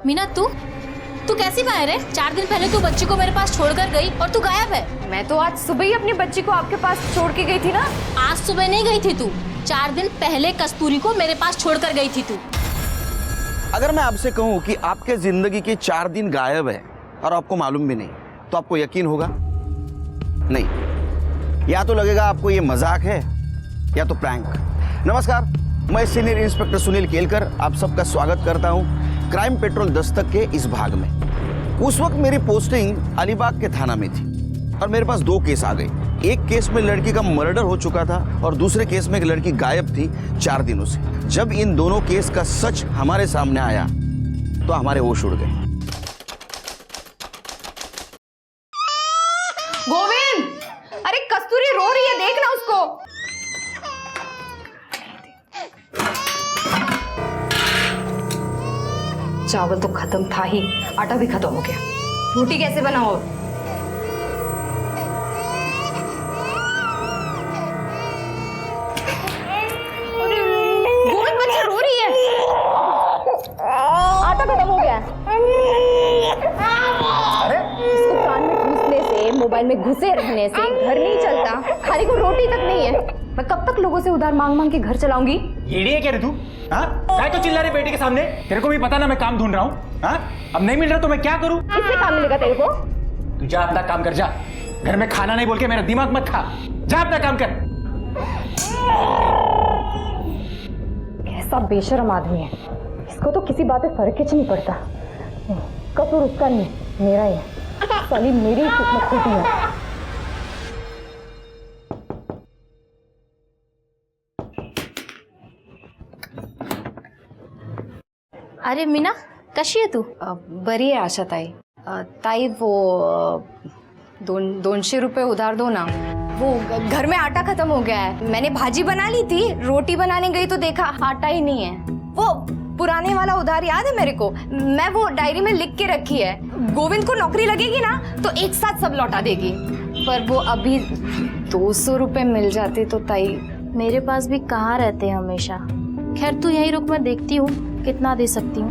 मीना तू तू कैसी बाहर है? 4 दिन पहले तू बच्ची को मेरे पास छोड़कर गई और तू गायब है। मैं तो आज सुबह ही अपनी बच्ची को आपके पास छोड़ के गई थी ना। आज सुबह नहीं गई थी तू, 4 दिन पहले कस्तूरी को मेरे पास छोड़कर गई थी तू। अगर मैं आपसे कहूं कि आपके जिंदगी के 4 दिन गायब है और आपको मालूम भी नहीं, तो आपको यकीन होगा? नहीं, या तो लगेगा आपको ये मजाक है या तो प्रैंक। नमस्कार, मैं सीनियर इंस्पेक्टर सुनील केलकर आप सबका स्वागत करता हूं क्राइम पेट्रोल दस्तक के इस भाग में। उस वक्त मेरी पोस्टिंग अलीबाग के थाना में थी और मेरे पास 2 केस आ गए। एक केस में लड़की का मर्डर हो चुका था और दूसरे केस में एक लड़की गायब थी 4 दिनों से। जब इन दोनों केस का सच हमारे सामने आया तो हमारे होश उड़ गए। गोविंद, अरे कस्तूरी रो रही है, देख ना उसको। चावल तो खत्म था ही, आटा भी खत्म हो गया। रोटी कैसे बनाओ? गोविंद, बच्ची रो रही है। आटा खत्म हो गया। अरे इसको कान में घुसने से, मोबाइल में घुसे रहने से घर नहीं चलता, खाने को रोटी तक नहीं है। मैं कब तक लोगों से उधार मांग मांग के घर चलाऊंगी? येड़ी है क्या रे तू? हाँ, काय तो चिल्ला रही बेटी के सामने? तेरे को भी पता ना मैं काम ढूंढ रहा हूँ। हाँ, अब नहीं मिल रहा तो मैं क्या करूँ? इससे काम मिलेगा तेरे को? तू जा अपना काम कर, जा। घर में खाना नहीं बोल के मेरा दिमाग मत खा। जा अपना काम कर। कैसा बेशर्म आदमी है, इसको तो किसी बात पे फर्क ही नहीं पड़ता। कसूर उसका नहीं, मेरा ही है। साली मेरी ही किस्मत खोटी है। अरे मीना, कशी आहे तू? बरी आहे आशा ताई। ताई वो 200 रुपये उधार दो ना। वो घर में आटा खत्म हो गया है। मैंने भाजी बना ली थी, रोटी बनाने गई तो देखा आटा ही नहीं है। वो पुराने वाला उधार याद है मेरे को? मैं वो डायरी में लिख के रखी है। गोविंद को नौकरी लगेगी ना तो एक साथ सब लौटा देगी। पर वो अभी 200 रुपये मिल जाते तो ताई। मेरे पास भी कहाँ रहते हैं हमेशा। खैर तू यहीं रुक, मैं देखती हूँ कितना दे सकती हूँ।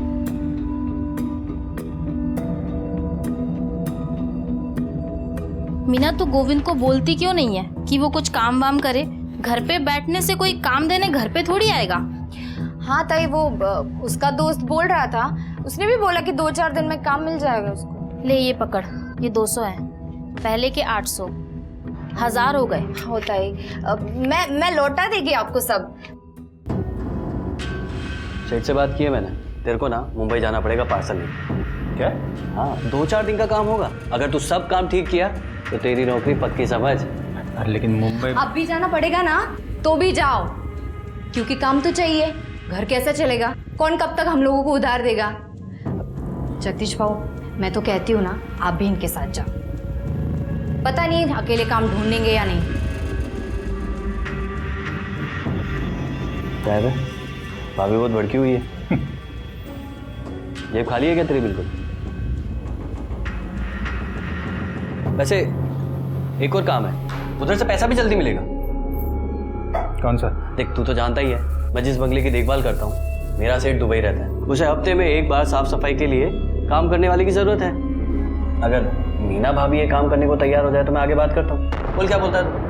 मीना, तू गोविंद को बोलती क्यों नहीं है कि वो कुछ काम वाम करे? घर पे बैठने से कोई काम देने घर पे थोड़ी आएगा। हाँ ताई, वो उसका दोस्त बोल रहा था, उसने भी बोला कि 2-4 दिन में काम मिल जाएगा उसको। ले ये पकड़, ये 200 है, पहले के 800, 1000 हो गए। होता ही। मैं लौटा देगी आपको सब। सेठ से बात की है मैंने, तेरे को ना मुंबई जाना पड़ेगा पार्सल लेके। क्या? हाँ, 2-4 दिन का काम होगा। अगर तू सब काम ठीक किया तो तेरी नौकरी पक्की समझ। अरे लेकिन मुंबई अब भी जाना पड़ेगा ना, तो भी जाओ, क्योंकि काम तो चाहिए। घर कैसा चलेगा? कौन कब तक हम लोगों को उधार देगा? जगदीश भाऊ, मैं तो कहती हूँ ना, आप भी इनके साथ जाओ। पता नहीं अकेले काम ढूंढेंगे या नहीं। क्या है? भाभी बहुत भड़की हुई है। जेब खाली है क्या तेरी? बिल्कुल। वैसे एक और काम है, उधर से पैसा भी जल्दी मिलेगा। कौन सा? देख, तू तो जानता ही है मैं जिस बंगले की देखभाल करता हूँ, मेरा सेठ दुबई रहता है। उसे हफ्ते में एक बार साफ सफाई के लिए काम करने वाले की जरूरत है। अगर मीना भाभी ये काम करने को तैयार हो जाए तो मैं आगे बात करता हूँ। बोल, क्या बोलता है?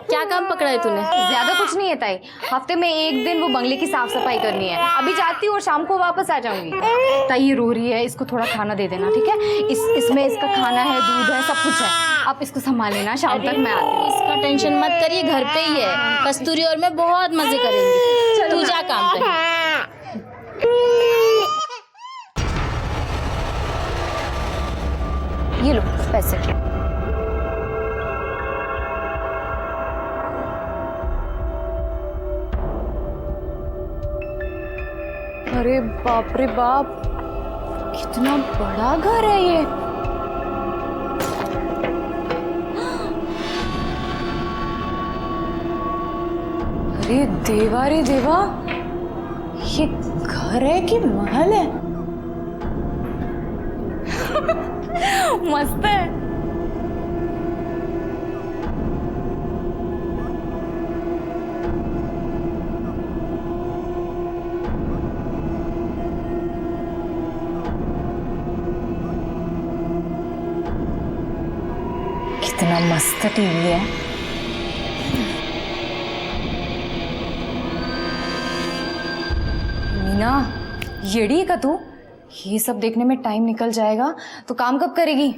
क्या काम पकड़ा है तूने? ज्यादा कुछ नहीं है ताई, हफ्ते में एक दिन वो बंगले की साफ सफाई करनी है। अभी जाती हूँ और शाम को वापस आ जाऊंगी। ताई ये रो रही है, इसको थोड़ा खाना दे देना, ठीक है? इसमें इसका खाना है, दूध है, सब कुछ है। आप इसको संभाल लेना, शाम तक मैं आती हूँ। इसका टेंशन मत करिए, घर पे ही है। कस्तूरी और मैं बहुत मजे करेंगे। तू जा काम पे। ये लो पैसे। अरे बाप रे बाप, कितना बड़ा घर है ये। अरे देवा रे देवा, ये घर है कि महल है? मस्त है। क्या मस्त टीवी है। मीना, येड़ी है का तू? ये सब देखने में टाइम निकल जाएगा तो काम कब करेगी?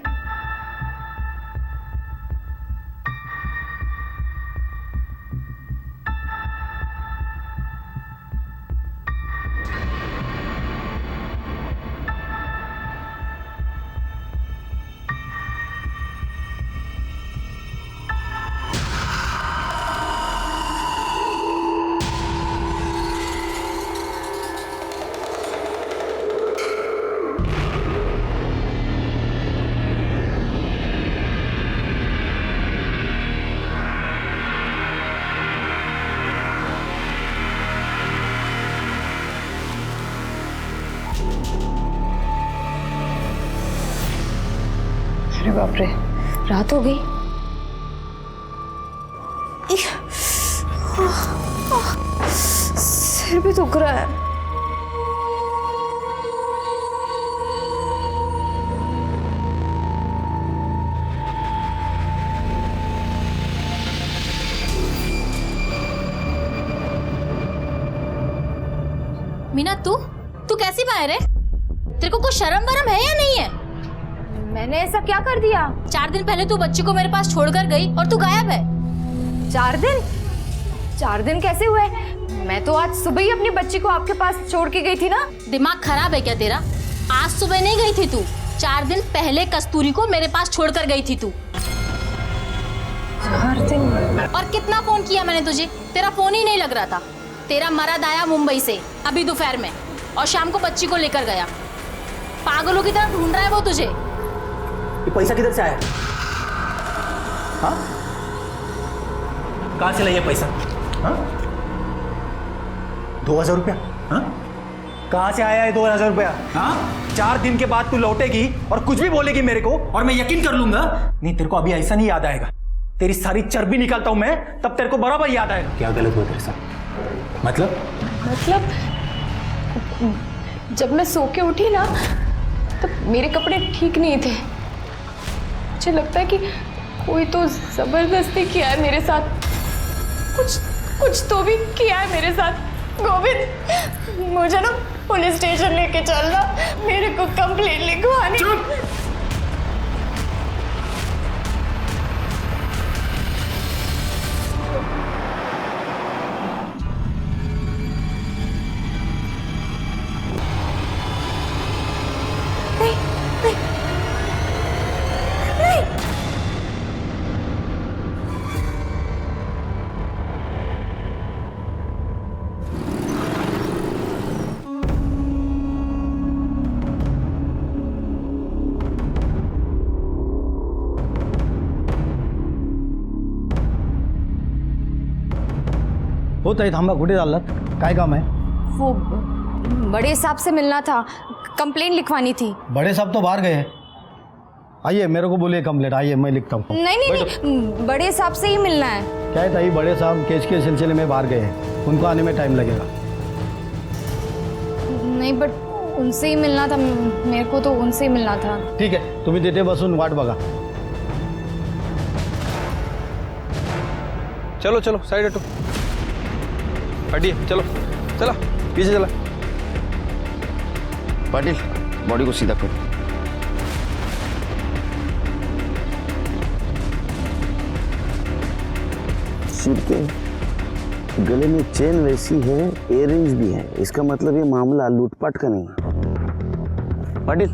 अरे बाप रे, रात हो गई। सिर भी दुख रहा है। मीना, तू कैसी बाहर है? तेरे को कुछ शर्म वरम है या नहीं है? मैंने ऐसा क्या कर दिया? 4 दिन पहले तू बच्ची को मेरे पास छोड़कर गई और तू गायब है। 4 दिन? 4 दिन कैसे हुए? मैं तो आज सुबह ही अपनी बच्ची को आपके पास छोड़ के गई थी ना। दिमाग खराब है क्या तेरा? आज सुबह नहीं गई थी तू, 4 दिन पहले कस्तूरी को मेरे पास छोड़कर गई थी तू। 4 दिन? और कितना फोन किया मैंने तुझे, तेरा फोन ही नहीं लग रहा था। तेरा मर्द आया मुंबई से अभी दोपहर में और शाम को बच्ची को लेकर गया। पागलों की तरह ढूंढ रहा है वो तुझे। ये पैसा किधर से आया? हाँ, कहाँ से लाया पैसा? हाँ, 2000 रुपया? हाँ, कहाँ से आया है 2000 रुपया? हाँ, 4 दिन के बाद तू लौटेगी और कुछ भी बोलेगी मेरे को और मैं यकीन कर लूंगा। नहीं, तेरे को अभी ऐसा नहीं याद आएगा। तेरी सारी चर्बी निकालता हूं मैं, तब तेरे को बराबर याद आएगा। क्या गलत हुआ तेरे साथ? मतलब जब मैं सो के उठी ना, तब मेरे कपड़े ठीक नहीं थे। मुझे लगता है कि कोई तो जबरदस्ती किया है मेरे साथ। कुछ तो भी किया है मेरे साथ। गोविंद, मुझे ना पुलिस स्टेशन लेके चलना, मेरे को कंप्लेंट लिखवानी। हो ताई, थांबा. कुठे चाललात? काय काम है? वो बड़े साहब से मिलना था, कंप्लेंट लिखवानी थी। बड़े साहब तो बाहर गए हैं. आइए, मेरे को बोलिए कंप्लेंट. आइए, मैं लिखता हूँ. नहीं, बड़े साहब से ही मिलना है। क्या है ताई, बड़े साहब केस के सिलसिले में बाहर गए हैं. उनको आने में टाइम लगेगा. नहीं, बट उनसे ही मिलना था मेरे को, तो उनसे ही मिलना था। ठीक है, तुम्ही तिथे बसून वाट बघा. चलो चलो साइड हटो, हटिए. चलो चला, पीछे चला. पाटिल, बॉडी को सीधा करो. सिर के गले में चेन वैसी है, इयररिंग्स भी है. इसका मतलब ये मामला लूटपाट का नहीं है. पाटिल,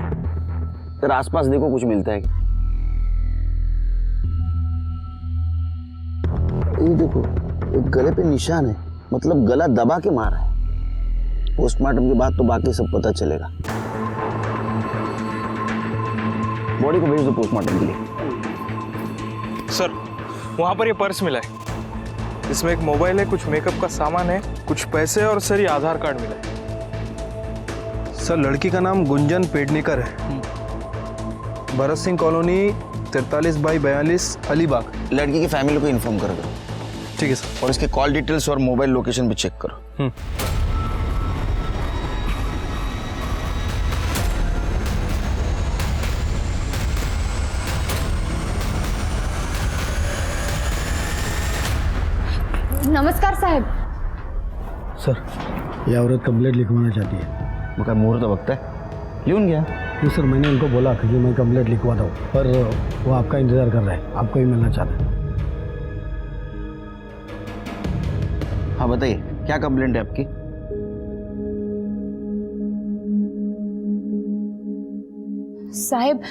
तेरा आसपास देखो, कुछ मिलता है. ये देखो, एक गले पे निशान है, मतलब गला दबा के मारा है. पोस्टमार्टम के बाद तो बाकी सब पता चलेगा. बॉडी को भेज दो पोस्टमार्टम के लिए. सर, वहाँ पर ये पर्स मिला है. इसमें एक मोबाइल है, कुछ मेकअप का सामान है, कुछ पैसे और सर ये आधार कार्ड मिला है. सर, लड़की का नाम गुंजन पेडनेकर है. भरत सिंह कॉलोनी 43/42 अलीबाग. लड़की की फैमिली को इन्फॉर्म कर दो. ठीक है सर. और इसके कॉल डिटेल्स और मोबाइल लोकेशन भी चेक करो. नमस्कार साहेब. सर ये औरत कंप्लेंट लिखवाना चाहती है. मग काय मुहूर्त बघताय? लिहून घ्या. जी सर, मैंने उनको बोला कि मैं कंप्लेंट लिखवाता हूँ, पर वो आपका इंतज़ार कर रहा है, आपको ही मिलना चाहता है. हाँ बताइए, क्या कंप्लेंट है आपकी? साहेब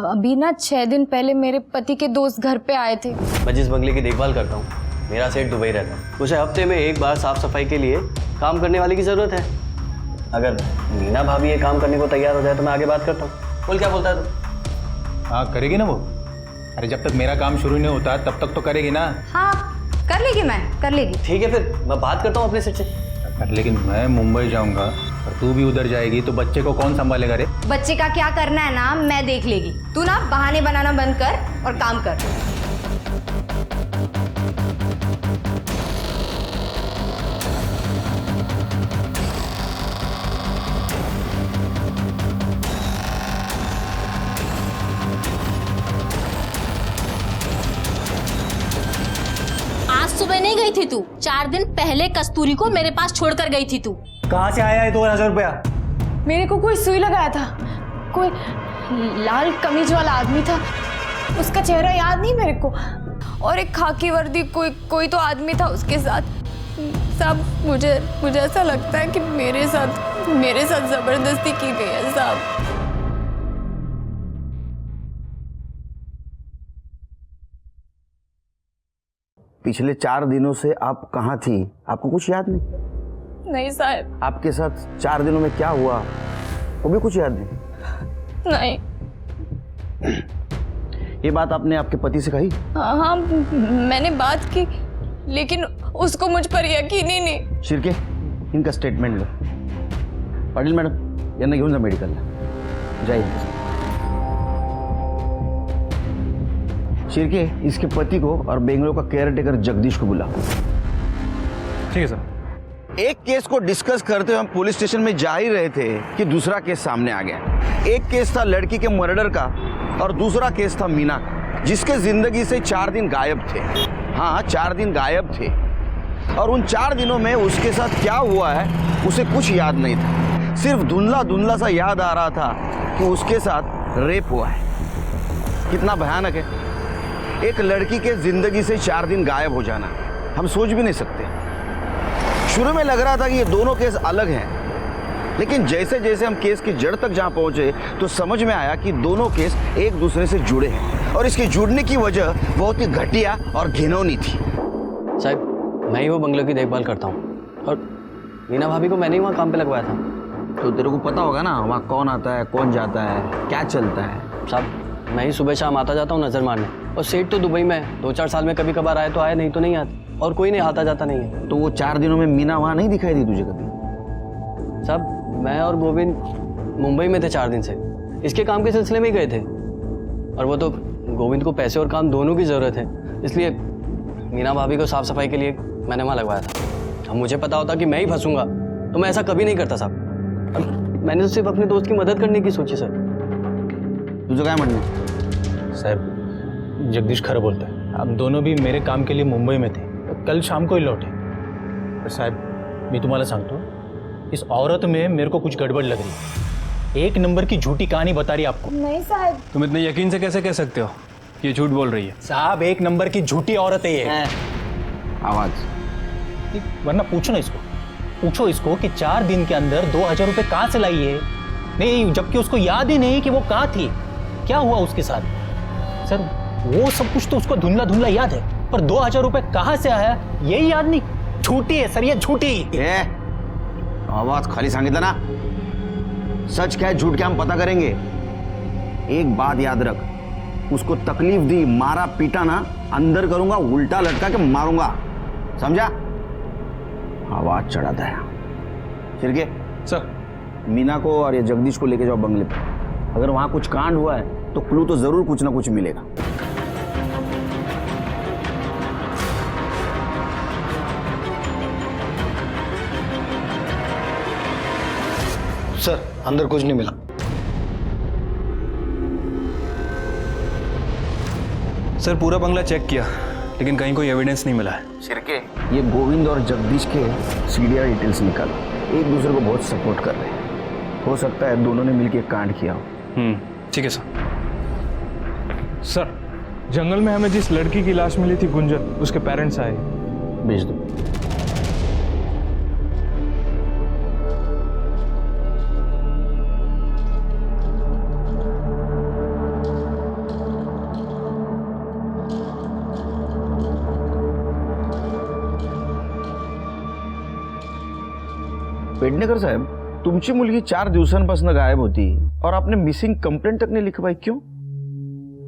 अभी ना 6 दिन पहले मेरे पति के दोस्त घर पे आए थे. मैं जिस बंगले की देखभाल करता हूँ मेरा सेठ दुबई रहता है. उसे हफ्ते में एक बार साफ सफाई के लिए काम करने वाले की ज़रूरत है. अगर मीना भाभी ये काम करने को तैयार हो जाए तो मैं आगे बात करता हूँ. बोल, क्या बोलता है तू? हाँ करेगी ना वो. अरे जब तक मेरा काम शुरू नहीं होता तब तक तो करेगी ना. हाँ कर लेगी, मैं कर लेगी. ठीक है, फिर मैं बात करता हूँ अपने सेठ से. लेकिन मैं मुंबई जाऊंगा और तू भी उधर जाएगी तो बच्चे को कौन संभालेगा रे? बच्चे का क्या करना है ना मैं देख लेगी. तू ना बहाने बनाना बंद कर और काम कर. आज सुबह नहीं गई थी तू? 4 दिन पहले कस्तूरी को मेरे पास छोड़कर गई थी तू. कहाँ से आया है 2000 रुपया? मेरे को कोई सुई लगाया था. कोई लाल कमीज वाला आदमी था, उसका चेहरा याद नहीं मेरे को. और एक खाकी वर्दी कोई तो आदमी था उसके साथ. साहब मुझे ऐसा लगता है कि मेरे साथ जबरदस्ती की गई है साहब. पिछले 4 दिनों से आप कहाँ थी? आपको कुछ याद नहीं? नहीं साहब. आपके साथ 4 दिनों में क्या हुआ वो भी कुछ याद नहीं? नहीं. ये बात आपने आपके पति से कही? हाँ मैंने बात की, लेकिन उसको मुझ पर यकीन ही नहीं. शिर्के, इनका स्टेटमेंट लो. पाटील मॅडम यांना घेऊन जा मेडिकलला. जाइए. शिर्के, इसके पति को और बेंगलोर का केयरटेकर जगदीश को बुलाओ. ठीक है सर. एक केस को डिस्कस करते हुए हम पुलिस स्टेशन में जा ही रहे थे कि दूसरा केस सामने आ गया. एक केस था लड़की के मर्डर का और दूसरा केस था मीना का, जिसके जिंदगी से 4 दिन गायब थे. हाँ 4 दिन गायब थे और उन 4 दिनों में उसके साथ क्या हुआ है उसे कुछ याद नहीं था. सिर्फ धुंधला धुंधला सा याद आ रहा था कि उसके साथ रेप हुआ है. कितना भयानक है. एक लड़की के जिंदगी से 4 दिन गायब हो जाना हम सोच भी नहीं सकते. शुरू में लग रहा था कि ये दोनों केस अलग हैं, लेकिन जैसे जैसे हम केस की जड़ तक जहां पहुंचे तो समझ में आया कि दोनों केस एक दूसरे से जुड़े हैं और इसके जुड़ने की वजह बहुत ही घटिया और घिनौनी थी. साहब मैं ही वो बंगले की देखभाल करता हूँ और मीना भाभी को मैंने ही वहाँ काम पे लगवाया था. तो तेरे को पता होगा ना वहाँ कौन आता है, कौन जाता है, क्या चलता है? साहब मैं ही सुबह शाम आता जाता हूँ नज़र मारने. और सेठ तो दुबई में है. 2-4 साल में कभी कभार आए तो आए, नहीं तो नहीं आते. और कोई नहीं आता जाता नहीं है. तो वो 4 दिनों में मीना वहाँ नहीं दिखाई दी तुझे कभी? साहब मैं और गोविंद मुंबई में थे 4 दिन से. इसके काम के सिलसिले में ही गए थे. और वो तो गोविंद को पैसे और काम दोनों की ज़रूरत है, इसलिए मीना भाभी को साफ़ सफाई के लिए मैंने वहाँ लगवाया था. अब मुझे पता होता कि मैं ही फंसूंगा तो मैं ऐसा कभी नहीं करता साहब. अब मैंने तो सिर्फ अपने दोस्त की मदद करने की सोची सर. तुझं काय म्हणणं? साहब जगदीश खरं बोलता है. हम दोनों भी मेरे काम के लिए मुंबई में थे. कल शाम को ही लौटे. पर साहब मैं तुम्हाला सांगतो, इस औरत में मेरे को कुछ गड़बड़ लग रही है. एक नंबर की झूठी कहानी बता रही है आपको. नहीं साहब. तुम इतने यकीन से कैसे कह सकते हो कि ये झूठ बोल रही है? साहब 1 नंबर की झूठी औरत है ये. आवाज. वरना पूछो ना इसको, पूछो इसको कि 4 दिन के अंदर 2000 रुपये कहाँ से लाई है. नहीं, जबकि उसको याद ही नहीं कि वो कहाँ थी, क्या हुआ उसके साथ. सर वो सब कुछ तो उसको धुंधला धुंधला याद है, पर 2000 रुपये कहाँ से आया यही याद नहीं. झूठी है सर, ये झूठी. आवाज खाली सांगितलं ना. सच क्या है झूठ क्या हम पता करेंगे. एक बात याद रख, उसको तकलीफ दी, मारा पीटा ना, अंदर करूंगा, उल्टा लटका के मारूंगा, समझा? आवाज चढ़ाता है. फिर सर मीना को और ये जगदीश को लेके जाओ बंगले पे. अगर वहां कुछ कांड हुआ है तो क्लू तो जरूर कुछ ना कुछ मिलेगा. सर अंदर कुछ नहीं मिला. सर पूरा बंगला चेक किया लेकिन कहीं कोई एविडेंस नहीं मिला है। शिरके, ये गोविंद और जगदीश के सीडीआर डिटेल्स निकालो। एक दूसरे को बहुत सपोर्ट कर रहे हैं। हो सकता है दोनों ने मिलकर कांड किया हो। ठीक है सर। सर, जंगल में हमें जिस लड़की की लाश मिली थी गुंजन, उसके पेरेंट्स आए। भेज दो। पेडणेकर साहेब, तुमची मुलगी 4 दिवसांपासून गायब होती और आपने मिसिंग कंप्लेंट तक नहीं लिखवाई, क्यों?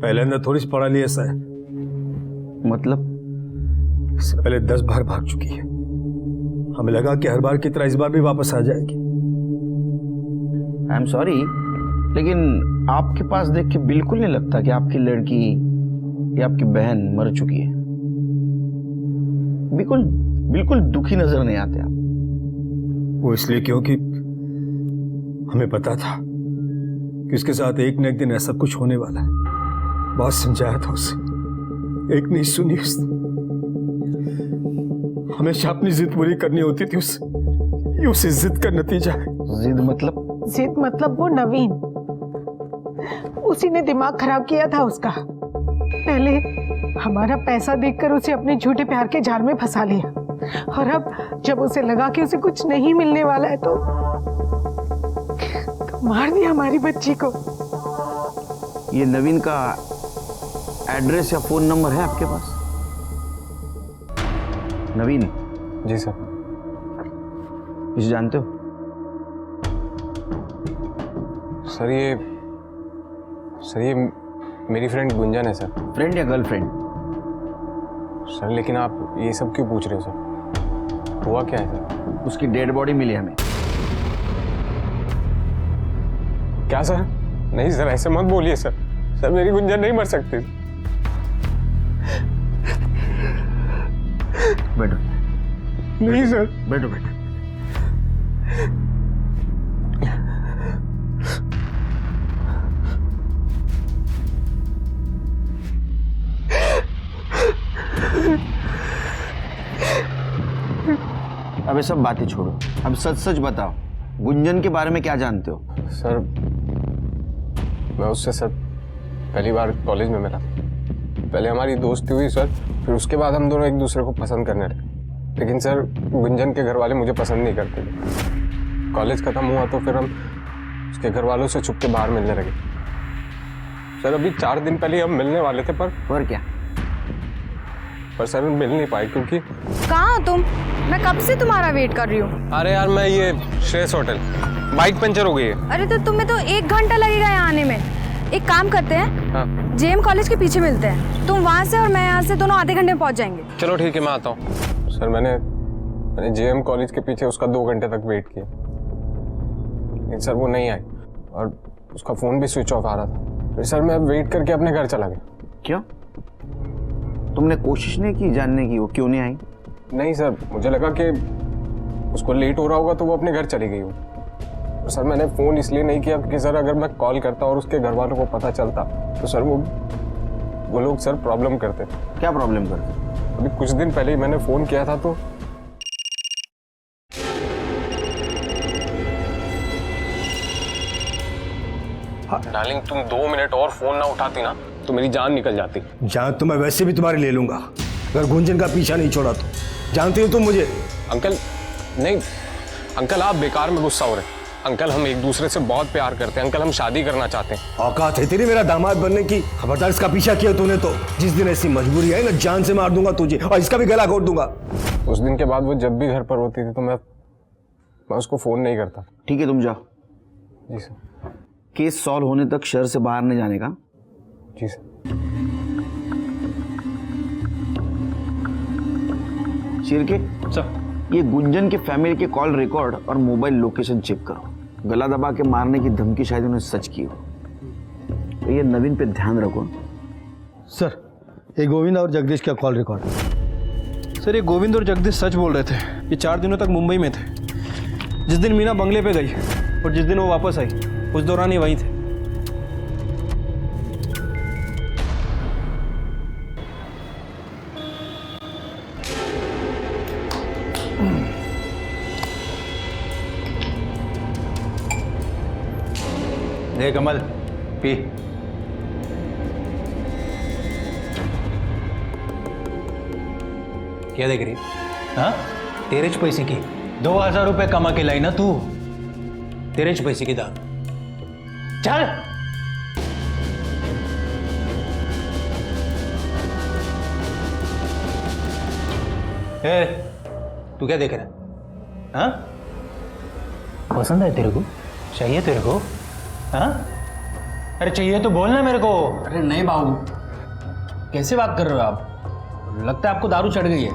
पहिल्यांदा थोडीच पळाली आहे साहेब, मतलब? इससे पहले 10 बार भाग चुकी है। हमें लगा कि हर बार की तरह इस बार भी वापस आ जाएगी। आई एम सॉरी, लेकिन आपके पास देख के बिल्कुल नहीं लगता कि आपकी लड़की या आपकी बहन मर चुकी है। बिल्कुल बिल्कुल दुखी नजर नहीं आते आप। वो इसलिए क्योंकि हमें पता था कि उसके साथ एक न एक दिन ऐसा कुछ होने वाला है। बहुत समझाया था उसे, एक नहीं सुनी उसने। हमेशा अपनी जिद पूरी करनी होती थी उससे, ये उसे जिद का नतीजा है। जिद मतलब? जिद मतलब वो नवीन, उसी ने दिमाग खराब किया था उसका। पहले हमारा पैसा देखकर उसे अपने झूठे प्यार के जाल में फंसा लिया, और अब जब उसे लगा कि उसे कुछ नहीं मिलने वाला है तो मार दिया हमारी बच्ची को। ये नवीन का एड्रेस या फोन नंबर है आपके पास? नवीन? जी सर। इसे जानते हो? सर ये मेरी फ्रेंड गुंजन है सर। फ्रेंड या गर्लफ्रेंड? सर लेकिन आप ये सब क्यों पूछ रहे हो सर? हुआ क्या है सर? उसकी डेड बॉडी मिली हमें। क्या सर? नहीं सर, ऐसे मत बोलिए सर। सर मेरी गुंजन नहीं मर सकती। बैठो। नहीं सर। बैठो बैठो। अब ये सब बातें छोड़ो, अब सच सच बताओ, गुंजन के बारे में क्या जानते हो? सर मैं उससे सर पहली बार कॉलेज में मिला। पहले हमारी दोस्ती हुई सर, फिर उसके बाद हम दोनों एक दूसरे को पसंद करने लगे। लेकिन सर गुंजन के घर वाले मुझे पसंद नहीं करते थे। कॉलेज खत्म हुआ तो फिर हम उसके घर वालों से छुप के बाहर मिलने लगे। सर अभी 4 दिन पहले हम मिलने वाले थे, पर क्या? पर सर मिल नहीं पाए क्योंकि। कहाँ हो तुम? मैं कब से तुम्हारा वेट कर रही हूँ। अरे यार मैं ये श्रेयस होटल, बाइक पंचर हो गई है। अरे तो तुम्हें तो 1 घंटा लगेगा यहाँ आने में। एक काम करते हैं, हाँ जेएम कॉलेज के पीछे मिलते हैं। तुम वहाँ से और मैं यहाँ से, दोनों आधे घंटे में पहुँच जाएंगे। चलो ठीक है, मैं आता हूँ। सर मैंने जेएम कॉलेज के पीछे उसका 2 घंटे तक वेट किया, लेकिन सर वो नहीं आई और उसका फ़ोन भी स्विच ऑफ आ रहा था। फिर सर मैं वेट करके अपने घर चला गया। क्यों? तुमने कोशिश नहीं की जानने की वो क्यों नहीं आई? नहीं सर, मुझे लगा कि उसको लेट हो रहा होगा तो वो अपने घर चली गई हो। तो सर मैंने फ़ोन इसलिए नहीं किया क्योंकि सर अगर मैं कॉल करता और उसके घर वालों को पता चलता तो सर वो लोग सर प्रॉब्लम करते। क्या प्रॉब्लम करते? अभी कुछ दिन पहले ही मैंने फ़ोन किया था तो डार्लिंग तुम 2 मिनट और फ़ोन ना उठाती ना तो मेरी जान निकल जाती। जान तो मैं वैसे भी तुम्हारी ले लूंगा अगर गुंजन का पीछा नहीं छोड़ा तो। जानती हो तुम मुझे? अंकल नहीं, अंकल आप बेकार में गुस्सा हो रहे हैं। अंकल हम एक दूसरे से बहुत प्यार करते हैं। अंकल हम शादी करना चाहते हैं। औकात है तेरी मेरा दामाद बनने की? खबरदार इसका पीछा किया तूने तो जिस दिन ऐसी मजबूरी है ना, जान से मार दूंगा तुझे और इसका भी गला घोट दूंगा। उस दिन के बाद वो जब भी घर पर होती थी तो मैं उसको फ़ोन नहीं करता। ठीक है, तुम जाओ। जी सर। केस सॉल्व होने तक शहर से बाहर नहीं जाने का। जी सर। शिरके, सर ये गुंजन के फैमिली के कॉल रिकॉर्ड और मोबाइल लोकेशन चेक करो। गला दबा के मारने की धमकी शायद उन्हें सच की हो, तो ये नवीन पे ध्यान रखो। सर ये गोविंद और जगदीश का कॉल रिकॉर्ड। सर ये गोविंद और जगदीश सच बोल रहे थे। ये 4 दिनों तक मुंबई में थे। जिस दिन मीना बंगले पे गई और जिस दिन वो वापस आई उस दौरान ही वहीं थे। ले कमल पी। क्या देख रही? हाँ, तेरे च पैसे की 2000 रुपए कमा के लाई ना तू, तेरे च पैसे की दाम। चल ए, तू क्या देख रहा है? हाँ, पसंद है तेरे को? चाहिए तेरे को? हाँ, अरे चाहिए तो बोलना मेरे को। अरे नहीं बाबू, कैसे बात कर रहे हो आप? लगता है आपको दारू चढ़ गई है।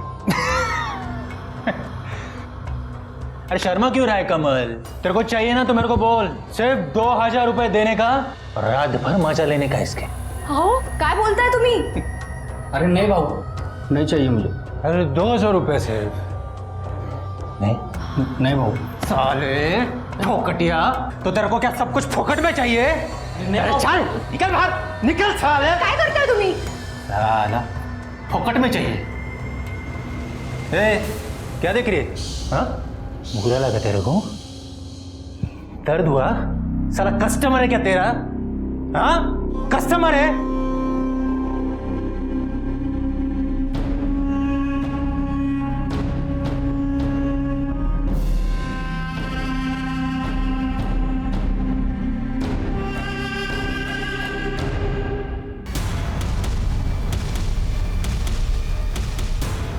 अरे शर्मा क्यों रहा है कमल? तेरे को चाहिए ना तो मेरे को बोल। सिर्फ 2000 रुपए देने का और रात भर मजा लेने का इसके। हो काय बोलताय तुम्ही? अरे नहीं बाबू, नहीं चाहिए मुझे। अरे 200 रुपए सिर्फ। नहीं बाबू। साले फोकटिया, तो तेरे को क्या सब कुछ फोकट में चाहिए? अरे चल निकल बाहर, निकल साले। काय करताय तुम्ही? साला फोकट में चाहिए। ए, क्या देख रही है? हाँ, बुरा लगा तेरे को? दर्द हुआ? साला कस्टमर है क्या तेरा? हाँ, कस्टमर है?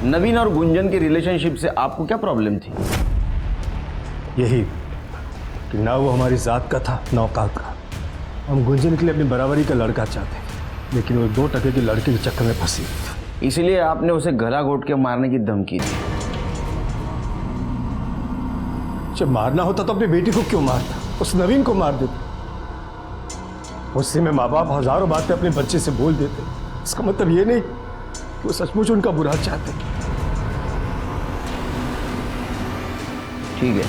नवीन और गुंजन की रिलेशनशिप से आपको क्या प्रॉब्लम थी? यही कि ना वो हमारी जात का था ना औकात का। हम गुंजन के लिए अपनी बराबरी का लड़का चाहते थे, लेकिन वो 2 टके के लड़के के चक्कर में फंसी थी। इसलिए आपने उसे गला घोट के मारने की धमकी दी। जब मारना होता तो अपनी बेटी को क्यों मारता? उस नवीन को मार देता। उससे में माँ बाप हजारों बातें अपने बच्चे से बोल देते। इसका मतलब ये नहीं कि वो सचमुच उनका बुरा चाहते। ठीक है,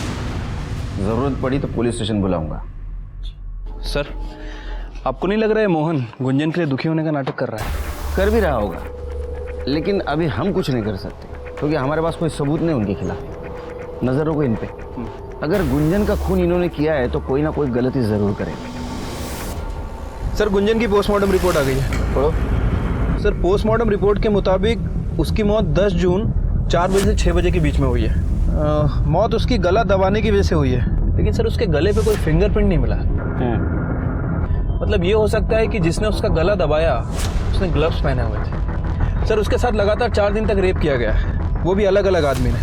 जरूरत पड़ी तो पुलिस स्टेशन बुलाऊंगा। सर, आपको नहीं लग रहा है मोहन गुंजन के लिए दुखी होने का नाटक कर रहा है? कर भी रहा होगा, लेकिन अभी हम कुछ नहीं कर सकते क्योंकि हमारे पास कोई सबूत नहीं उनके खिलाफ। नजर रखो इन पे। अगर गुंजन का खून इन्होंने किया है तो कोई ना कोई गलती जरूर करेंगे। सर, गुंजन की पोस्टमार्टम रिपोर्ट आ गई है, पढ़ो। सर, पोस्टमार्टम रिपोर्ट के मुताबिक उसकी मौत 10 जून 4 बजे से 6 बजे के बीच में हुई है। मौत उसकी गला दबाने की वजह से हुई है, लेकिन सर उसके गले पे कोई फिंगरप्रिंट नहीं मिला। मतलब ये हो सकता है कि जिसने उसका गला दबाया उसने ग्लव्स पहने हुए थे। सर, उसके साथ लगातार 4 दिन तक रेप किया गया है, वो भी अलग अलग आदमी ने,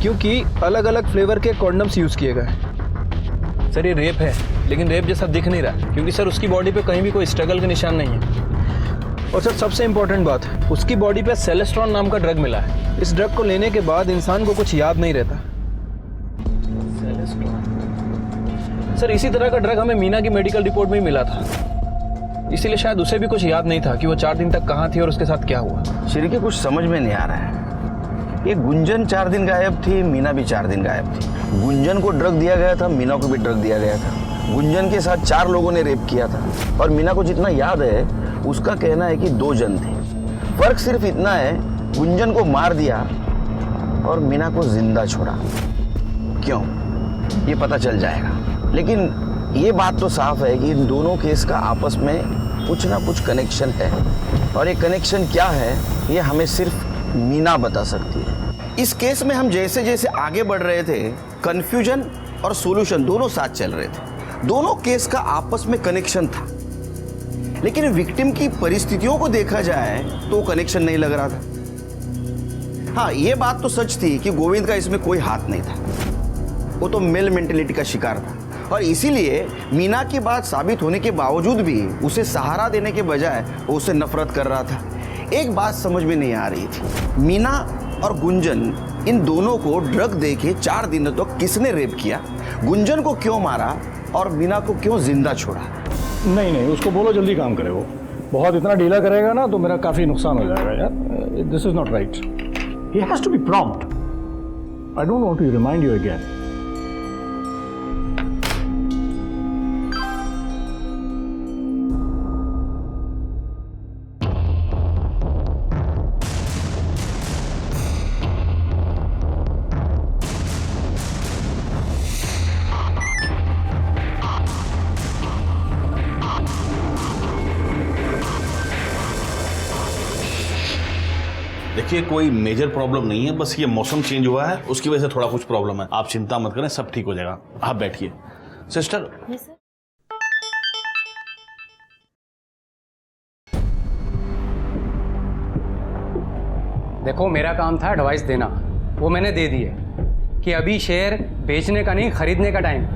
क्योंकि अलग अलग फ्लेवर के कॉन्डम्स यूज़ किए गए। सर, ये रेप है, लेकिन रेप जैसा दिख नहीं रहा, क्योंकि सर उसकी बॉडी पे कहीं भी कोई स्ट्रगल के निशान नहीं है। और सर, सबसे इंपॉर्टेंट बात, उसकी बॉडी पे सेलेस्ट्रॉन नाम का ड्रग मिला है। इस ड्रग को लेने के बाद इंसान को कुछ याद नहीं रहता। सर, इसी तरह का ड्रग हमें मीना की मेडिकल रिपोर्ट में ही मिला था, इसीलिए शायद उसे भी कुछ याद नहीं था कि वो 4 दिन तक कहाँ थी और उसके साथ क्या हुआ। श्री के कुछ समझ में नहीं आ रहा है। ये गुंजन 4 दिन गायब थी, मीना भी 4 दिन गायब थी। गुंजन को ड्रग दिया गया था, मीना को भी ड्रग दिया गया था। गुंजन के साथ 4 लोगों ने रेप किया था और मीना को जितना याद है उसका कहना है कि 2 जन थे। फर्क सिर्फ इतना है, गुंजन को मार दिया और मीना को जिंदा छोड़ा। क्यों, ये पता चल जाएगा। लेकिन ये बात तो साफ है कि इन दोनों केस का आपस में कुछ ना कुछ कनेक्शन है, और ये कनेक्शन क्या है ये हमें सिर्फ मीना बता सकती है। इस केस में हम जैसे जैसे आगे बढ़ रहे थे, कंफ्यूजन और सॉल्यूशन दोनों साथ चल रहे थे। दोनों केस का आपस में कनेक्शन था, लेकिन विक्टिम की परिस्थितियों को देखा जाए तो कनेक्शन नहीं लग रहा था। हाँ, ये बात तो सच थी कि गोविंद का इसमें कोई हाथ नहीं था, वो तो मेल मेंटेलिटी का शिकार था, और इसीलिए मीना की बात साबित होने के बावजूद भी उसे सहारा देने के बजाय वो उससे नफरत कर रहा था। एक बात समझ में नहीं आ रही थी, मीना और गुंजन इन दोनों को ड्रग देके 4 दिनों तक किसने रेप किया, गुंजन को क्यों मारा और मीना को क्यों जिंदा छोड़ा? नहीं, उसको बोलो जल्दी काम करे। वो बहुत इतना ढीला करेगा ना तो मेरा काफ़ी नुकसान हो जाएगा यार। This is not right. He has to be prompt. I don't want to remind you again. देखिए कोई मेजर प्रॉब्लम नहीं है, बस ये मौसम चेंज हुआ है उसकी वजह से थोड़ा कुछ प्रॉब्लम है। आप चिंता मत करें, सब ठीक हो जाएगा। आप बैठिए। सिस्टर, देखो मेरा काम था एडवाइस देना, वो मैंने दे दी है कि अभी शेयर बेचने का नहीं खरीदने का टाइम।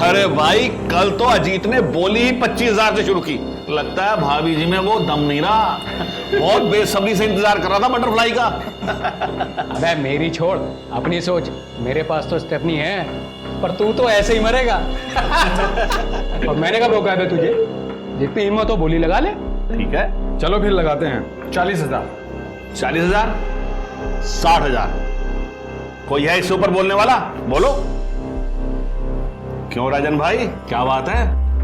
अरे भाई कल तो अजीत ने बोली ही 25,000 से शुरू की। लगता है भाभी जी में वो दम नहीं रहा। बहुत बेसब्री से इंतजार कर रहा था बटरफ्लाई का। अबे मेरी छोड़, अपनी सोच। मेरे पास तो स्टेफनी है, पर तू तो ऐसे ही मरेगा। और मैंने कब रोका है तुझे? जितनी हिम्मत हो बोली लगा ले। ठीक है, चलो फिर लगाते हैं 40,000। 40,000, 60,000। कोई है इससे ऊपर बोलने वाला? बोलो। क्यों राजन भाई, क्या बात है?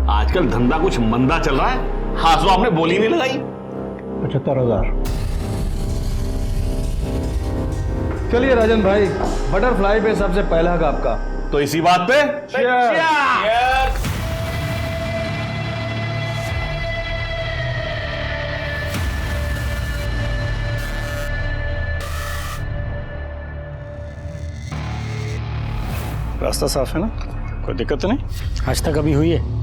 आजकल धंधा कुछ मंदा चल रहा है। हाँ तो आपने बोली नहीं लगाई। 75,000। चलिए राजन भाई, बटरफ्लाई पे सबसे पहला हक आपका। तो इसी बात पे रास्ता साफ है ना? कोई दिक्कत तो नहीं? आज तक अभी हुई है?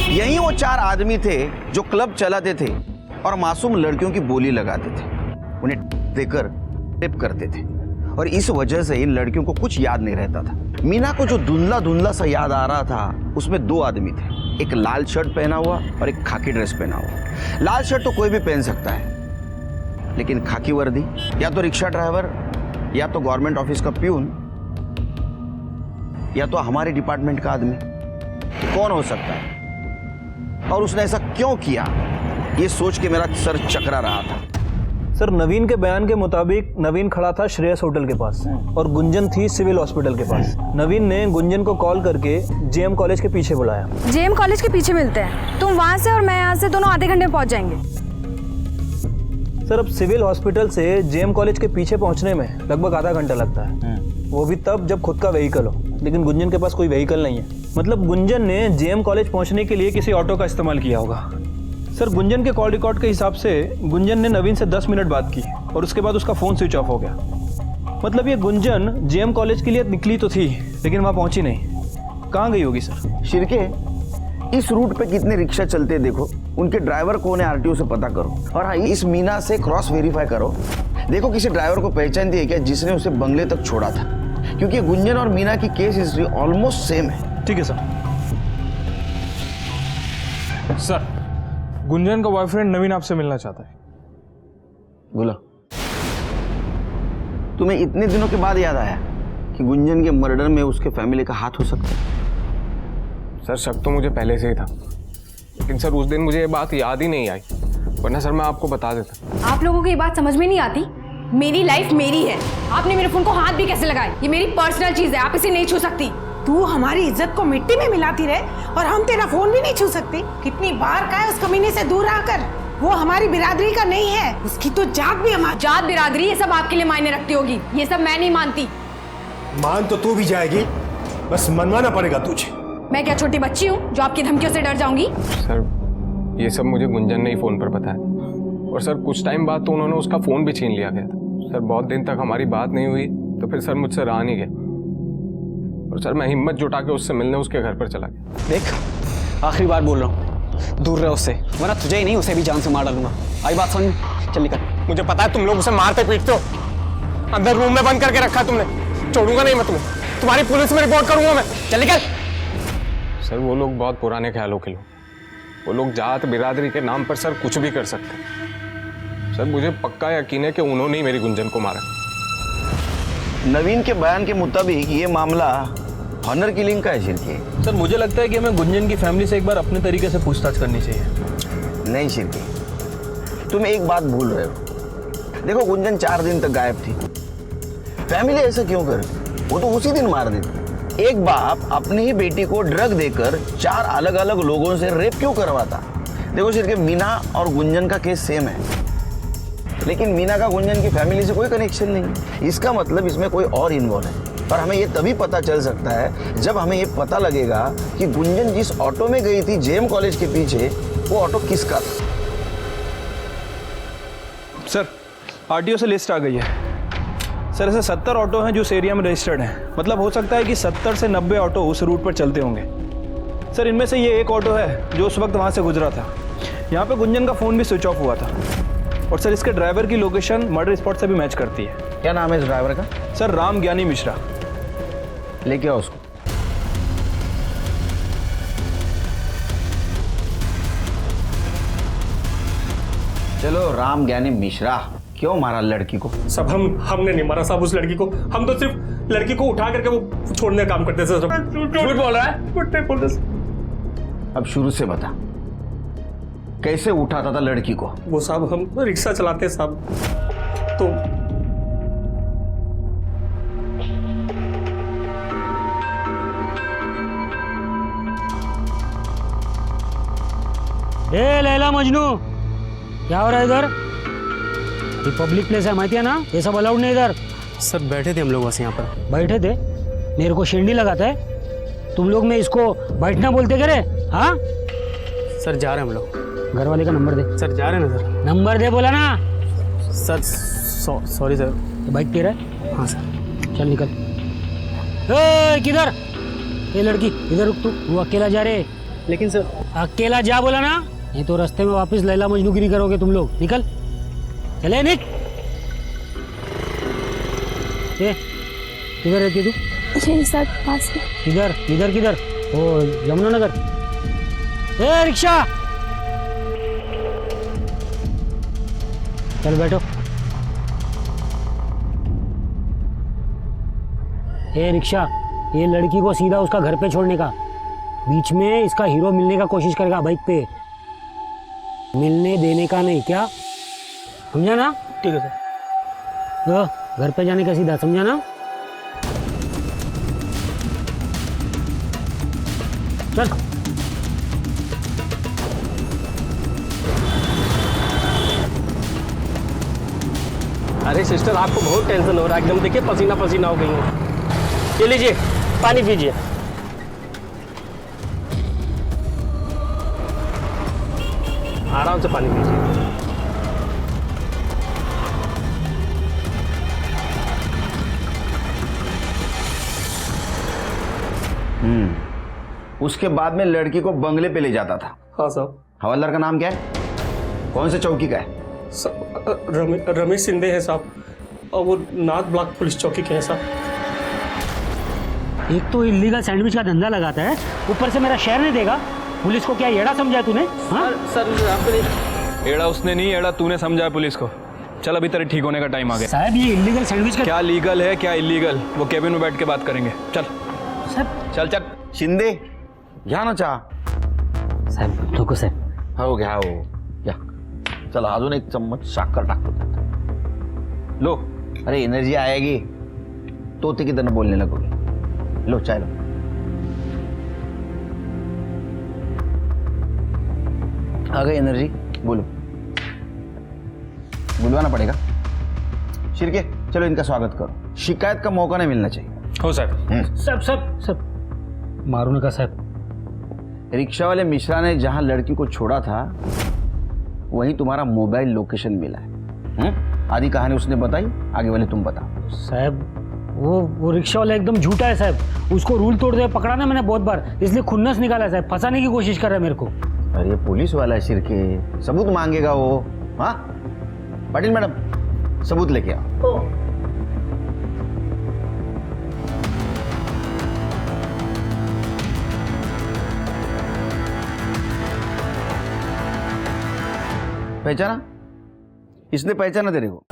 यही वो 4 आदमी थे जो क्लब चलाते थे और मासूम लड़कियों की बोली लगाते थे, उन्हें देकर टिप करते थे, और इस वजह से इन लड़कियों को कुछ याद नहीं रहता था। मीना को जो धुंधला धुंधला सा याद आ रहा था, उसमें 2 आदमी थे, एक लाल शर्ट पहना हुआ और एक खाकी ड्रेस पहना हुआ। लाल शर्ट तो कोई भी पहन सकता है, लेकिन खाकी वर्दी या तो रिक्शा ड्राइवर, या तो गवर्नमेंट ऑफिस का प्यून, या तो हमारे डिपार्टमेंट का आदमी। तो कौन हो सकता है और उसने ऐसा क्यों किया, ये सोच के मेरा सर चकरा रहा था। सर नवीन के बयान के मुताबिक नवीन खड़ा था श्रेयस होटल के पास और गुंजन थी सिविल हॉस्पिटल के पास। नवीन ने गुंजन को कॉल करके जेएम कॉलेज के पीछे बुलाया। जेएम कॉलेज के पीछे मिलते हैं, तुम वहां से और मैं यहाँ से, दोनों आधे घंटे में पहुंच जाएंगे। सर अब सिविल हॉस्पिटल से जेएम कॉलेज के पीछे पहुंचने में लगभग आधा घंटा लगता है, वो भी तब जब खुद का व्हीकल हो, लेकिन गुंजन के पास कोई व्हीकल नहीं है। मतलब गुंजन ने जेएम कॉलेज पहुंचने के लिए किसी ऑटो का इस्तेमाल किया होगा। सर गुंजन के कॉल रिकॉर्ड के हिसाब से गुंजन ने नवीन से 10 मिनट बात की और उसके बाद उसका फ़ोन स्विच ऑफ हो गया। मतलब ये गुंजन जेएम कॉलेज के लिए निकली तो थी, लेकिन वहाँ पहुंची नहीं। कहाँ गई होगी सर? शिरके, इस रूट पे कितने रिक्शा चलते हैं देखो, उनके ड्राइवर कौन है आरटीओ से पता करो, और हाँ इस मीना से क्रॉस वेरीफाई करो। देखो किसी ड्राइवर को पहचानती है क्या जिसने उसे बंगले तक छोड़ा था, क्योंकि गुंजन और मीना की केस हिस्ट्री ऑलमोस्ट सेम है। ठीक है सर। सर, गुंजन का बॉयफ्रेंड नवीन आपसे मिलना चाहता है। बोला। तुम्हें इतने दिनों के बाद याद आया कि गुंजन के मर्डर में उसके फैमिली का हाथ हो सकता है? सर शक तो मुझे पहले से ही था, लेकिन सर उस दिन मुझे ये बात याद ही नहीं आई, वरना सर मैं आपको बता देता। आप लोगों को ये बात समझ में नहीं आती? मेरी लाइफ मेरी है, आपने मेरे फोन को हाथ भी कैसे लगाए? ये मेरी पर्सनल चीज है, आप इसे नहीं छू सकती। तू हमारी इज्जत को मिट्टी में मिलाती रहे और हम तेरा फोन भी नहीं छू सकते। कितनी बार कहा है उस कमीने से दूर आकर, वो हमारी बिरादरी का नहीं है, उसकी तो जात भी हमारी। जात बिरादरी ये सब आपके लिए मायने रखती होगी, ये सब मैं नहीं मानती। मान तो तू भी जाएगी, बस मनवाना पड़ेगा तुझे। मैं क्या छोटी बच्ची हूँ जो आपकी धमकियों से डर जाऊंगी? सर ये सब मुझे गुंजन ने ही फोन पर बताया, और सर कुछ टाइम बाद तो उन्होंने उसका फोन भी छीन लिया गया था। सर बहुत दिन तक हमारी बात नहीं हुई, तो फिर सर मुझसे रहा नहीं गया, और सर मैं हिम्मत जुटा के उससे मिलने उसके घर पर चला गया। देख आखिरी बार बोल रहा हूँ, दूर रहे उससे, वरना तुझे ही नहीं उसे भी जान से मार डालूंगा। आई बात समझ? चल निकल। मुझे पता है तुम लोग उसे मारते पीटते हो, अंदर रूम में बंद करके रखा तुमने। छोड़ूंगा नहीं मैं तुम्हें, तुम्हारी पुलिस में रिपोर्ट करूंगा मैं। चल निकल। सर वो लोग बहुत पुराने ख्यालों के लोग, वो लोग जात बिरादरी के नाम पर सर कुछ भी कर सकते हैं। सर मुझे पक्का यकीन है कि उन्होंने ही मेरी गुंजन को मारा। नवीन के बयान के मुताबिक ये मामला ऑनर किलिंग का है शिरके। सर मुझे लगता है कि हमें गुंजन की फैमिली से एक बार अपने तरीके से पूछताछ करनी चाहिए। नहीं शिरके, तुम एक बात भूल रहे हो। देखो गुंजन 4 दिन तक गायब थी, फैमिली ऐसा क्यों कर, वो तो उसी दिन मार देती। एक बाप अपनी ही बेटी को ड्रग देकर 4 अलग अलग लोगों से रेप क्यों करवाता। देखो शिरके, मीना और गुंजन का केस सेम है, लेकिन मीना का गुंजन की फैमिली से कोई कनेक्शन नहीं। इसका मतलब इसमें कोई और इन्वॉल्व है। पर हमें ये तभी पता चल सकता है जब हमें ये पता लगेगा कि गुंजन जिस ऑटो में गई थी जेएम कॉलेज के पीछे, वो ऑटो किसका था। सर आरटीओ से लिस्ट आ गई है। सर ऐसे 70 ऑटो हैं जो उस एरिया में रजिस्टर्ड हैं। मतलब हो सकता है कि 70 से 90 ऑटो उस रूट पर चलते होंगे। सर इनमें से ये एक ऑटो है जो उस वक्त वहाँ से गुजरा था। यहाँ पे गुंजन का फ़ोन भी स्विच ऑफ हुआ था। और सर इसके ड्राइवर की लोकेशन मर्डर स्पॉट से भी मैच करती है। क्या नाम है इस ड्राइवर का? सर राम ज्ञानी मिश्रा। लेके आओ उसको। चलो राम ज्ञानी मिश्रा, क्यों मारा लड़की को? सब हमने नहीं मारा साहब उस लड़की को। हम तो सिर्फ लड़की को उठा करके वो छोड़ने का काम करते थे। झूठ बोल रहा है, झूठ नहीं बोल रहा। अब शुरू से बता, कैसे उठाता था लड़की को? वो साहब हम रिक्शा चलाते साहब, तो ए लैला मजनू, क्या हो रहा है इधर? ये पब्लिक प्लेस है, माहिती है ना, ये सब अलाउड नहीं इधर। सर बैठे थे हम लोग बस यहाँ पर। बैठे थे? मेरे को शेंडी लगाता है तुम लोग में इसको बैठना बोलते क्या रे? हाँ सर जा रहे हैं हम लोग। घर वाले का नंबर दे। सर जा रहे हैं ना सर। नंबर दे बोला ना। Sir sorry sir. ये बाइक तेरा है? हाँ सर। चल निकल। ए किधर? ये लड़की इधर रुक, तू अकेला जा रहे? लेकिन सर अकेला जा बोला ना, नहीं तो रास्ते में वापस लैला मजनूगिरी करोगे तुम लोग। निकल, चले निक। ए किधर रहती है तू? यही सर पास में। किधर किधर किधर? ओ यमुना नगर। ए रिक्शा, चल बैठो। ए रिक्शा, ये लड़की को सीधा उसका घर पे छोड़ने का, बीच में इसका हीरो मिलने का कोशिश करेगा बाइक पे, मिलने देने का नहीं। क्या समझा ना? ठीक है सर। तो घर पे जाने का सीधा, समझा ना? चल। अरे सिस्टर आपको बहुत टेंशन हो रहा है, एकदम देखिए पसीना पसीना हो गई है। ये लीजिए पानी पीजिए। आराम से पानी पीजिए। उसके बाद में लड़की को बंगले पे ले जाता था। हाँ साहब। हवलदार का नाम क्या है? कौन से चौकी का है? रमेश सिंधे है साहब, और वो नाथ ब्लॉक पुलिस चौकी के हैं साहब। एक तो इलीगल सैंडविच का धंधा लगाता है, ऊपर से मेरा शहर नहीं देगा। पुलिस को क्या एड़ा समझा तूने? हाँ सर आपको नहीं। एड़ा उसने नहीं, एड़ा तूने समझा है पुलिस को। चल अभी तेरे ठीक होने का टाइम आ गया। साहब ये इलीगल सैंडविच का क्या लीगल है क्या इलीगल, वो केबिन में बैठ के बात करेंगे। चल साहब। चल चल। शिंदे घ्या ना चहा. साहेब नको साहेब. हो घ्या हो या. चला अजून एक चम्मच साखर टाकतो त्यात. लो अरे एनर्जी आएगी तो ते किधर बोलने लगोगे. लो चाय लो. आ गई एनर्जी. बोलो. बुलवाना पड़ेगा. शिरके चलो इनका स्वागत करो. शिकायत का मौका नहीं मिलना चाहिए. हो साहब. सब सब सब मारो नका साहब. रिक्शा वाले मिश्रा ने जहां लड़की को छोड़ा था वहीं तुम्हारा मोबाइल लोकेशन मिला है. आधी कहानी उसने बताई, आगे वाले तुम बताओ. साहब वो रिक्शा वाला एकदम झूठा है साहब. उसको रूल तोड़ते हुए पकड़ा ना मैंने बहुत बार, इसलिए खुन्नस निकाला है साहब. फंसाने की कोशिश कर रहा है मेरे को. अरे पुलिस वाला है शिरके, सबूत मांगेगा वो. हाँ पाटिल मैडम सबूत लेके आओ. पहचाना? इसने पहचाना तेरे को?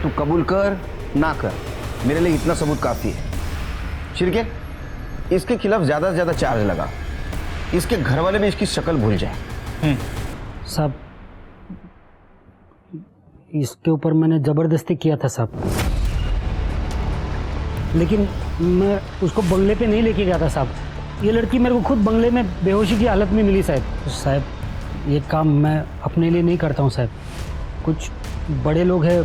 तू कबूल कर ना कर, मेरे लिए इतना सबूत काफी है। शिरके, इसके खिलाफ ज्यादा से ज्यादा चार्ज लगा, इसके घर वाले भी इसकी शक्ल भूल जाए। साहब, इसके ऊपर मैंने जबरदस्ती किया था साहब, लेकिन मैं उसको बंगले पे नहीं लेके गया था साहब। ये लड़की मेरे को खुद बंगले में बेहोशी की हालत में मिली साहब। साहब, ये काम मैं अपने लिए नहीं करता हूँ साहब, कुछ बड़े लोग हैं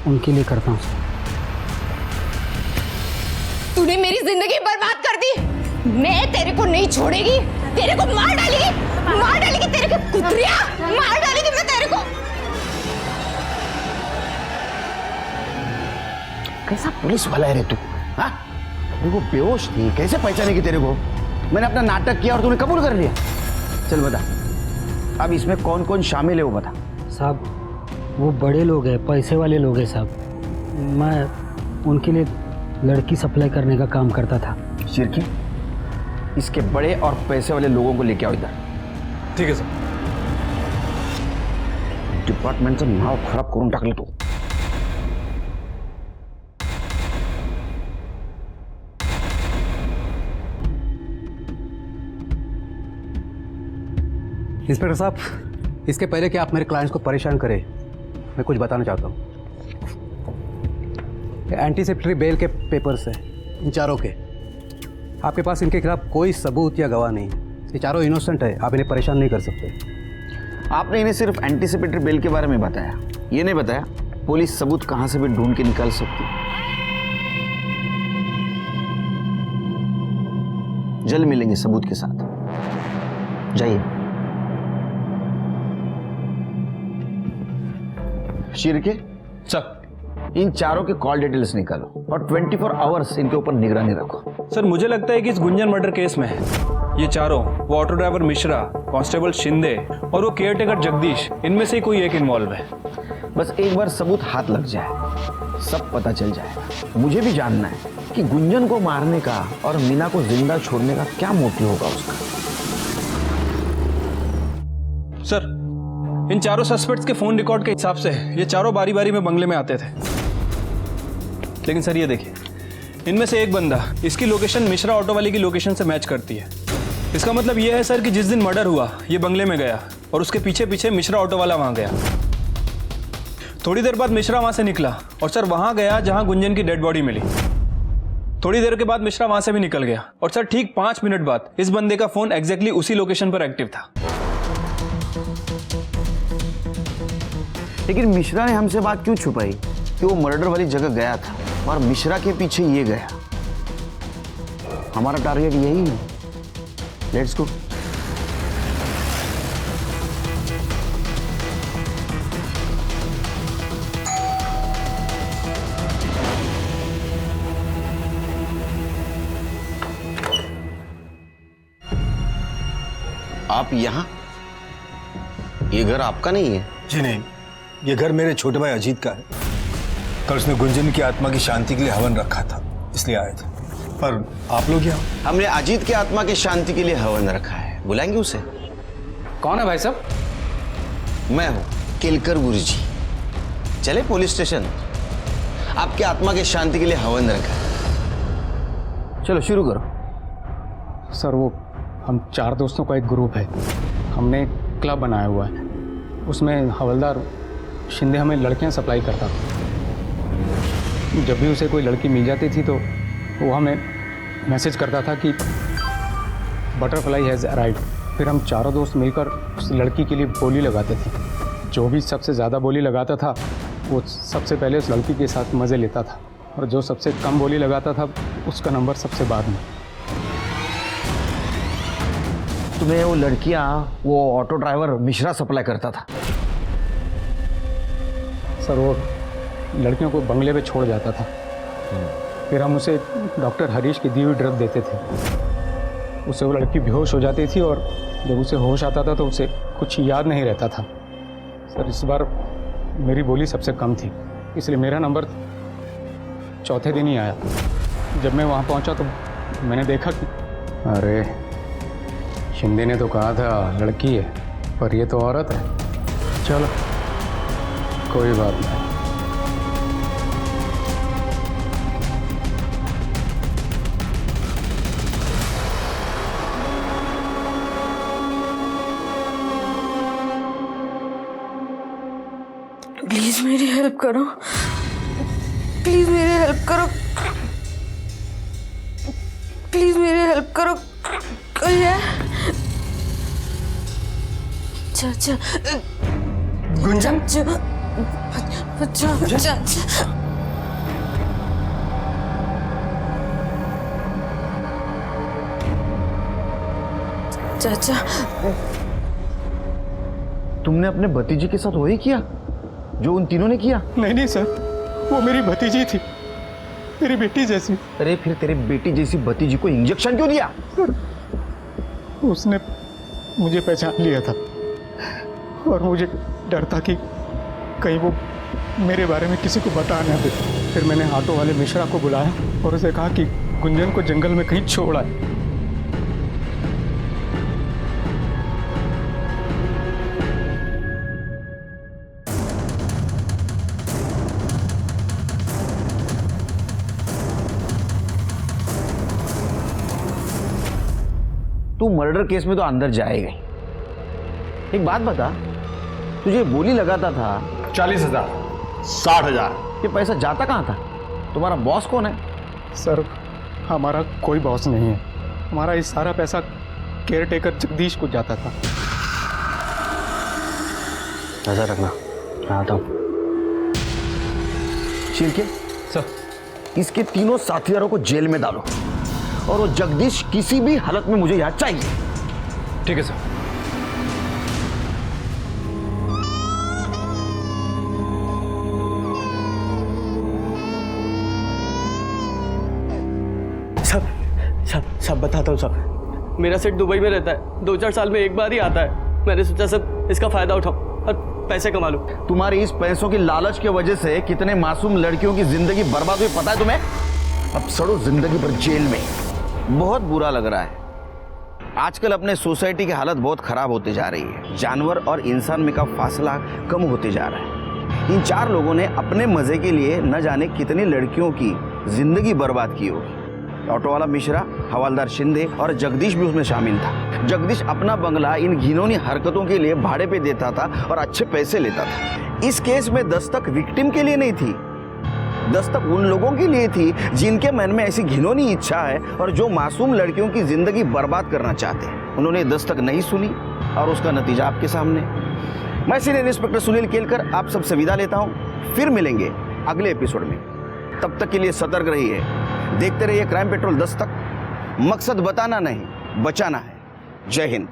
उनके लिए करता हूँ साहब। तूने मेरी जिंदगी बर्बाद कर दी। मैं तेरे को नहीं छोड़ेगी, तेरे को मार डालेगी तेरे को कुतरिया, मार डालेगी मैं तेरे को। कैसा पुलिस वाला है रे तू? हाँ, तेरे को बेहोश थी, कैसे पहचानेगी तेरे को? मैंने अपना नाटक किया और तूने कबूल कर लिया। चल बता, अब इसमें कौन कौन शामिल है वो बता। साहब, वो बड़े लोग हैं, पैसे वाले लोग हैं साहब, मैं उनके लिए लड़की सप्लाई करने का काम करता था। शिरकी, इसके बड़े और पैसे वाले लोगों को लेके आओ इधर। ठीक है सर। डिपार्टमेंटचं नाव खराब करून टाकलं तू। इंस्पेक्टर साहब, इसके पहले कि आप मेरे क्लाइंट्स को परेशान करें, मैं कुछ बताना चाहता हूँ। एंटीसिपेटरी बेल के पेपर्स हैं इन चारों के। आपके पास इनके खिलाफ कोई सबूत या गवाह नहीं, ये चारों इनोसेंट है, आप इन्हें परेशान नहीं कर सकते। आपने इन्हें सिर्फ एंटीसिपेटरी बेल के बारे में बताया, ये नहीं बताया पुलिस सबूत कहां से भी ढूंढ के निकाल सकती। जल्द मिलेंगे सबूत के साथ, जाइए। शिरके सर, इन चारों के कॉल डिटेल्स निकालो और 24 आवर्स इनके ऊपर निगरानी रखो। सर, मुझे लगता है कि इस गुंजन मर्डर केस में ये चारों, वो auto driver Mishra, constable Shinde और वो केयरटेकर जगदीश, इनमें से कोई एक इन्वॉल्व है। बस एक बार सबूत हाथ लग जाए, सब पता चल जाएगा। मुझे भी जानना है कि गुंजन को मारने का और मीना को जिंदा छोड़ने का क्या मोटिव होगा उसका। सर, इन चारों सस्पेक्ट्स के फोन रिकॉर्ड के हिसाब से ये चारों बारी बारी में बंगले में आते थे, लेकिन सर ये देखिए, इनमें से एक बंदा इसकी लोकेशन मिश्रा ऑटो वाले की लोकेशन से मैच करती है। इसका मतलब यह है सर कि जिस दिन मर्डर हुआ ये बंगले में गया और उसके पीछे पीछे मिश्रा ऑटो वाला वहां गया। थोड़ी देर बाद मिश्रा वहां से निकला और सर वहां गया जहां गुंजन की डेड बॉडी मिली। थोड़ी देर के बाद मिश्रा वहां से भी निकल गया और सर ठीक 5 मिनट बाद इस बंदे का फोन एग्जैक्टली उसी लोकेशन पर एक्टिव था। लेकिन मिश्रा ने हमसे बात क्यों छुपाई कि वो मर्डर वाली जगह गया था और मिश्रा के पीछे ये गया? हमारा टारगेट यही है। Let's go. आप यहां? ये घर आपका नहीं है? जी नहीं, ये घर मेरे छोटे भाई अजीत का है। कल उसने गुंजन की आत्मा की शांति के लिए हवन रखा था, इसलिए आए थे। पर आप लोग यहाँ? हमने अजीत की आत्मा की शांति के लिए हवन रखा है, बुलाएंगे उसे। कौन है भाई साहब? मैं हूं केलकर गुरुजी। चले पुलिस स्टेशन, आपकी आत्मा की शांति के लिए हवन रखा है। चलो शुरू करो। सर, वो हम 4 दोस्तों का एक ग्रुप है, हमने एक क्लब बनाया हुआ है, उसमें हवलदार शिंदे हमें लड़कियां सप्लाई करता था। जब भी उसे कोई लड़की मिल जाती थी तो वो हमें मैसेज करता था कि बटरफ्लाई हैज़ अराइव्ड। फिर हम चारों दोस्त मिलकर उस लड़की के लिए बोली लगाते थे। जो भी सबसे ज़्यादा बोली लगाता था वो सबसे पहले उस लड़की के साथ मज़े लेता था, और जो सबसे कम बोली लगाता था उसका नंबर सबसे बाद में। तुम्हें वो लड़कियां वो ऑटो ड्राइवर मिश्रा सप्लाई करता था? सर, वो लड़कियों को बंगले पे छोड़ जाता था, फिर हम उसे डॉक्टर हरीश की दी हुई ड्रग देते थे। उससे वो लड़की बेहोश हो जाती थी और जब उसे होश आता था तो उसे कुछ याद नहीं रहता था। सर, इस बार मेरी बोली सबसे कम थी, इसलिए मेरा नंबर चौथे दिन ही आया। जब मैं वहाँ पहुँचा तो मैंने देखा कि अरे, शिंदे ने तो कहा था लड़की है, पर ये तो औरत है। चलो कोई बात नहीं। प्लीज मेरी हेल्प करो, प्लीज मेरी हेल्प करो, प्लीज मेरी हेल्प करो। कोई है? अच्छा गुंजन, चाचा, तुमने अपने भतीजे के साथ वही किया जो उन तीनों ने किया? नहीं सर, वो मेरी भतीजी थी, मेरी बेटी जैसी। अरे फिर तेरे बेटी जैसी भतीजी को इंजेक्शन क्यों दिया? उसने मुझे पहचान लिया था और मुझे डर था कि कहीं वो मेरे बारे में किसी को बता ना दे। फिर मैंने ऑटो वाले मिश्रा को बुलाया और उसे कहा कि गुंजन को जंगल में कहीं छोड़ आए। तू मर्डर केस में तो अंदर जाएगा ही। एक बात बता, तुझे बोली लगाता था 40,000, 60,000। ये पैसा जाता कहाँ था? तुम्हारा बॉस कौन है? सर, हमारा कोई बॉस नहीं है। हमारा ये सारा पैसा केयर टेकर जगदीश को जाता था। ऐसा रखना, मैं आता हूँ। शिरके सर, इसके तीनों साथियों को जेल में डालो और वो जगदीश किसी भी हालत में मुझे यहाँ चाहिए। ठीक है सर। सब बताता हूँ सब। मेरा सेठ दुबई में रहता है, 2-4 साल में एक बार ही आता है। मैंने सोचा सब इसका फायदा उठाऊं और पैसे कमा लूं। तुम्हारी इस पैसों की लालच की वजह से कितने मासूम लड़कियों की जिंदगी बर्बाद हुई पता है तुम्हें? अब सड़ो जिंदगी भर जेल में। बहुत बुरा लग रहा है। आजकल अपने सोसाइटी की हालत बहुत खराब होती जा रही है। जानवर और इंसान में का फासला कम होते जा रहा है। इन 4 लोगों ने अपने मजे के लिए न जाने कितनी लड़कियों की जिंदगी बर्बाद की होगी। ऑटो वाला मिश्रा, हवलदार शिंदे और जगदीश भी उसमें शामिल था। जगदीश अपना बंगला इन घिनौनी हरकतों के लिए भाड़े पे देता था और अच्छे पैसे लेता था। इस केस में दस्तक विक्टिम के लिए नहीं थी, दस्तक उन लोगों के लिए थी जिनके मन में ऐसी घिनौनी इच्छा है और जो मासूम लड़कियों की जिंदगी बर्बाद करना चाहते हैं। उन्होंने दस्तक नहीं सुनी और उसका नतीजा आपके सामने। मैं सीनियर इंस्पेक्टर सुनील केलकर आप सबसे विदा लेता हूं। फिर मिलेंगे अगले एपिसोड में। तब तक के लिए सतर्क रहिए, देखते रहिए क्राइम पेट्रोल दस्तक। मकसद बताना नहीं, बचाना है। जय हिंद।